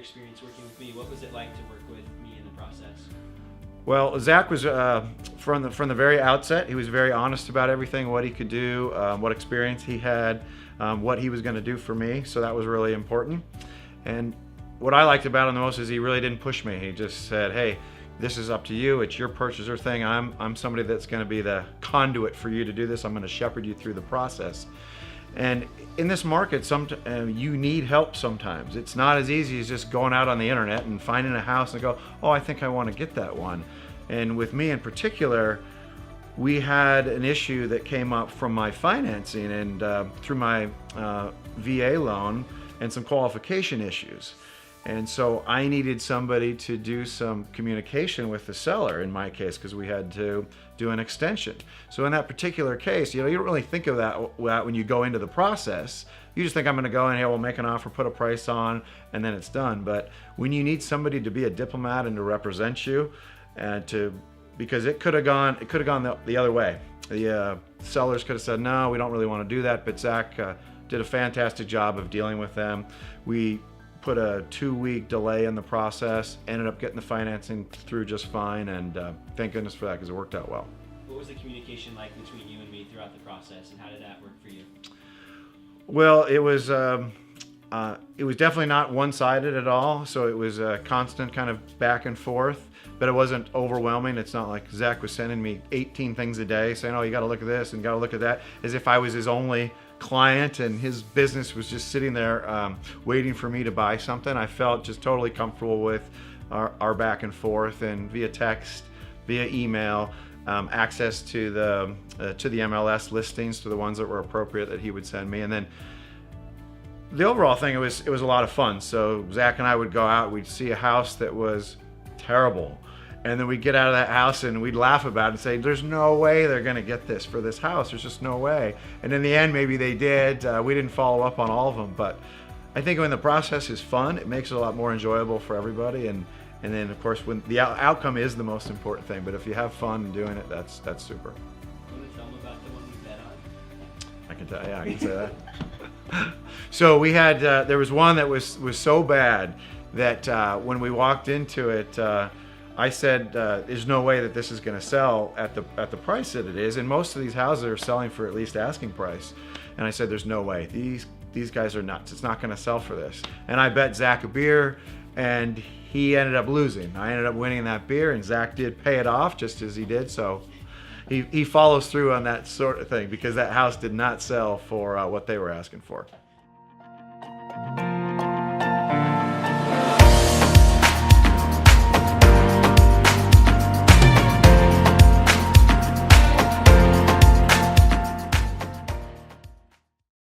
experience working with me. What was it like to work with me in the process? Well, Zach was from the very outset. He was very honest about everything, what he could do, what experience he had, what he was going to do for me. So that was really important. And what I liked about him the most is he really didn't push me. He just said, "Hey, this is up to you. It's your purchaser thing. I'm somebody that's going to be the conduit for you to do this. I'm going to shepherd you through the process." And in this market, you need help sometimes. It's not as easy as just going out on the internet and finding a house and go, "Oh, I think I want to get that one." And with me in particular, we had an issue that came up from my financing and through my VA loan and some qualification issues. And so I needed somebody to do some communication with the seller in my case, because we had to do an extension. So in that particular case, you don't really think of that when you go into the process. You just think, I'm going to go in here, we'll make an offer, put a price on, and then it's done. But when you need somebody to be a diplomat and to represent you, because it could have gone the other way. The sellers could have said, "No, we don't really want to do that." But Zach did a fantastic job of dealing with them. We put a 2-week delay in the process, ended up getting the financing through just fine, and thank goodness for that, because it worked out well. What was the communication like between you and me throughout the process, and how did that work for you? Well, it was definitely not one-sided at all, so it was a constant kind of back and forth, but it wasn't overwhelming. It's not like Zach was sending me 18 things a day saying, "Oh, you got to look at this and got to look at that," as if I was his only client and his business was just sitting there waiting for me to buy something. I felt just totally comfortable with our back and forth, and via text, via email, access to the MLS listings, to the ones that were appropriate that he would send me. And then the overall thing, it was a lot of fun. So Zach and I would go out, we'd see a house that was terrible, and then we'd get out of that house and we'd laugh about it and say, "There's no way they're going to get this for this house. There's just no way." And in the end, maybe they did. We didn't follow up on all of them, but I think when the process is fun, it makes it a lot more enjoyable for everybody. And then, of course, when the outcome is the most important thing. But if you have fun doing it, that's super. You want to tell them about the one we bet on? I can tell. Yeah, I can say that. So we had there was one that was so bad that when we walked into it, I said, "There's no way that this is going to sell at the price that it is." And most of these houses are selling for at least asking price. And I said, "There's no way. These guys are nuts. It's not going to sell for this." And I bet Zach a beer, and he ended up losing. I ended up winning that beer, and Zach did pay it off just as he did. So he follows through on that sort of thing, because that house did not sell for what they were asking for.